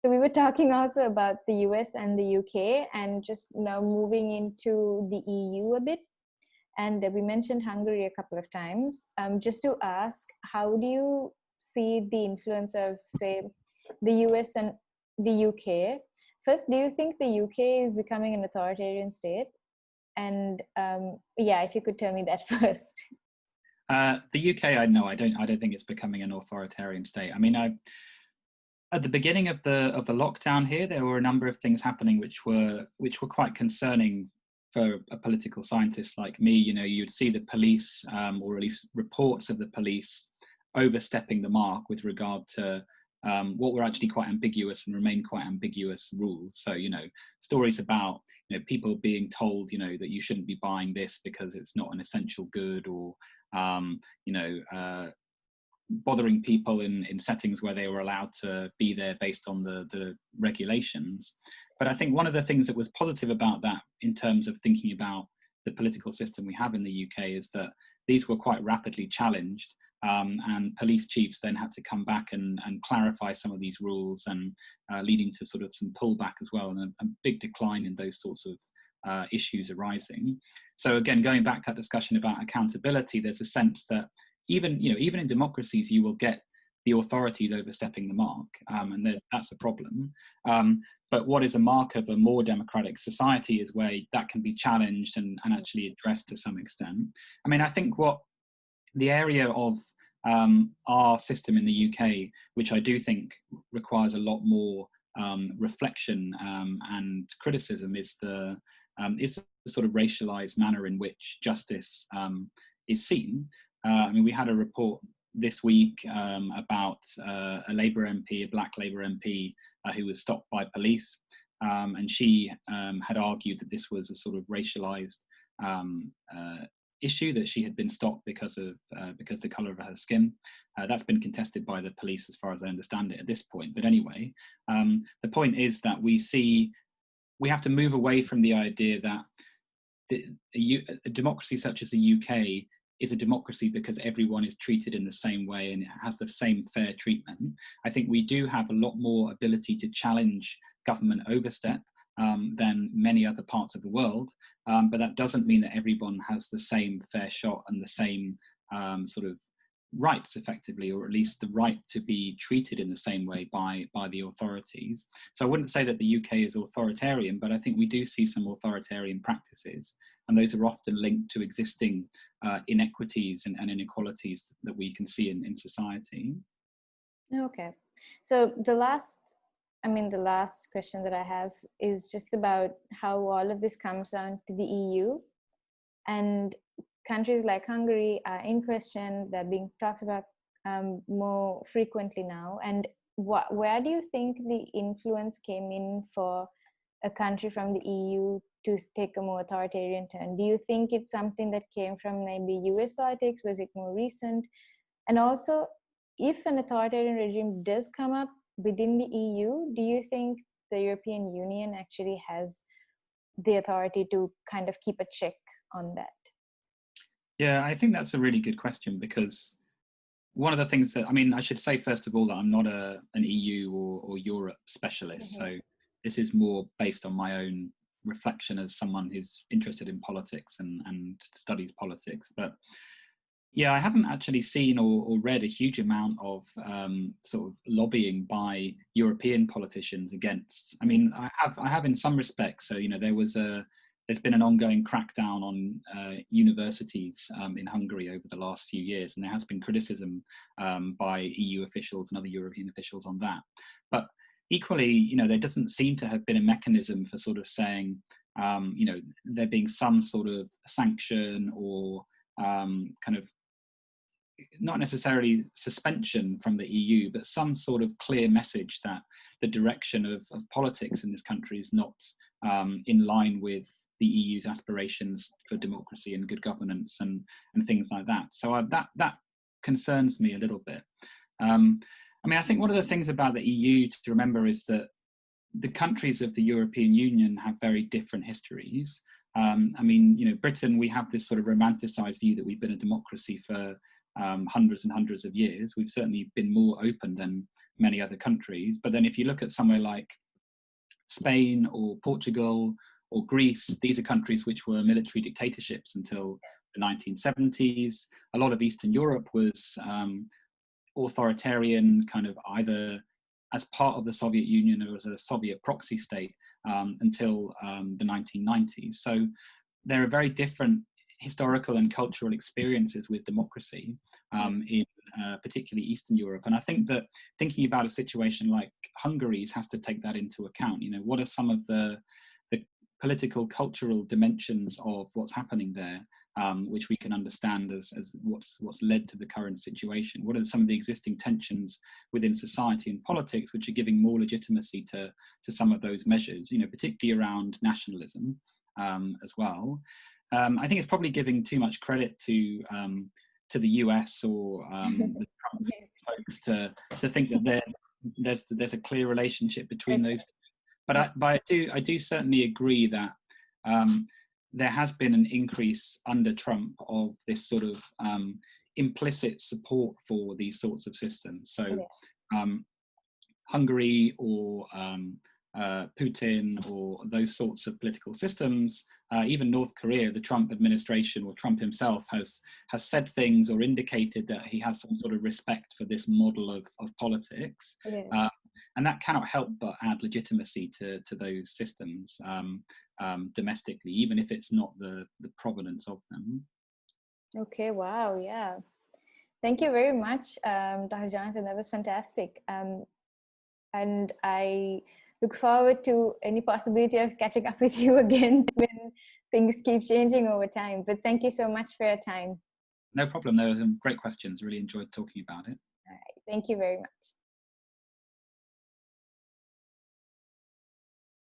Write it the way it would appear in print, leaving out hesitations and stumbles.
So we were talking also about the US and the UK, and just now moving into the EU a bit. And we mentioned Hungary a couple of times. Just to ask, how do you see the influence of, say, the US and the UK? First, do you think the UK is becoming an authoritarian state? And yeah, if you could tell me that first. The UK, I don't think it's becoming an authoritarian state. I mean, at the beginning of the lockdown here, there were a number of things happening which were quite concerning for a political scientist like me. You know, you'd see the police, or at least reports of the police, overstepping the mark with regard to what were actually quite ambiguous and remain quite ambiguous rules. So, you know, stories about, you know, people being told, you know, that you shouldn't be buying this because it's not an essential good, or you know, bothering people in settings where they were allowed to be there based on the regulations. But I think one of the things that was positive about that, in terms of thinking about the political system we have in the UK, is that these were quite rapidly challenged, and police chiefs then had to come back and clarify some of these rules, and leading to sort of some pullback as well, and a big decline in those sorts of issues arising. So again, going back to that discussion about accountability, there's a sense that even in democracies, you will get the authorities overstepping the mark, and that's a problem. But what is a mark of a more democratic society is where that can be challenged and actually addressed to some extent. I mean, I think what the area of our system in the UK, which I do think requires a lot more reflection and criticism, is the sort of racialized manner in which justice is seen. I mean, we had a report this week about a Labour MP, a black Labour MP, who was stopped by police, and she had argued that this was a sort of racialized issue, that she had been stopped because the colour of her skin. That's been contested by the police, as far as I understand it, at this point. But anyway, the point is that we have to move away from the idea that a democracy such as the UK is a democracy because everyone is treated in the same way and it has the same fair treatment. I think we do have a lot more ability to challenge government overstep than many other parts of the world, but that doesn't mean that everyone has the same fair shot and the same sort of rights, effectively, or at least the right to be treated in the same way by the authorities. So I wouldn't say that the UK is authoritarian, but I think we do see some authoritarian practices, and those are often linked to existing inequities and inequalities that we can see in society. Okay, so the last question that I have is just about how all of this comes down to the EU, and countries like Hungary are in question. They're being talked about more frequently now. And where do you think the influence came in for a country from the EU to take a more authoritarian turn? Do you think it's something that came from maybe US politics? Was it more recent? And also, if an authoritarian regime does come up within the EU, do you think the European Union actually has the authority to kind of keep a check on that? Yeah, I think that's a really good question, because one of the things that, I mean, I should say first of all that I'm not an EU or Europe specialist. So this is more based on my own reflection as someone who's interested in politics and studies politics. But yeah, I haven't actually seen or read a huge amount of sort of lobbying by European politicians against. I mean, I have in some respects. So, you know, there's been an ongoing crackdown on universities in Hungary over the last few years, and there has been criticism by EU officials and other European officials on that. But equally, you know, there doesn't seem to have been a mechanism for sort of saying, you know, there being some sort of sanction or kind of, not necessarily suspension from the EU, but some sort of clear message that the direction of politics in this country is not in line with the EU's aspirations for democracy and good governance and things like that. So that concerns me a little bit. I mean, I think one of the things about the EU to remember is that the countries of the European Union have very different histories. I mean, you know, Britain, we have this sort of romanticized view that we've been a democracy for hundreds and hundreds of years. We've certainly been more open than many other countries. But then if you look at somewhere like Spain or Portugal or Greece, these are countries which were military dictatorships until the 1970s. A lot of Eastern Europe was authoritarian, kind of either as part of the Soviet Union or as a Soviet proxy state until the 1990s. So there are very different historical and cultural experiences with democracy in particularly Eastern Europe. And I think that thinking about a situation like Hungary's has to take that into account. You know, what are some of the political, cultural dimensions of what's happening there, which we can understand as what's led to the current situation? What are some of the existing tensions within society and politics which are giving more legitimacy to some of those measures, you know, particularly around nationalism as well. I think it's probably giving too much credit to the US or the Trump folks to think that there's a clear relationship between those two. But I do certainly agree that there has been an increase under Trump of this sort of implicit support for these sorts of systems. So Hungary or Putin or those sorts of political systems, even North Korea, the Trump administration or Trump himself has said things or indicated that he has some sort of respect for this model of politics. And that cannot help but add legitimacy to those systems domestically, even if it's not the provenance of them. Okay, wow, yeah. Thank you very much, Dr. Jonathan. That was fantastic. And I look forward to any possibility of catching up with you again when things keep changing over time. But thank you so much for your time. No problem. There were some great questions. Really enjoyed talking about it. All right. Thank you very much.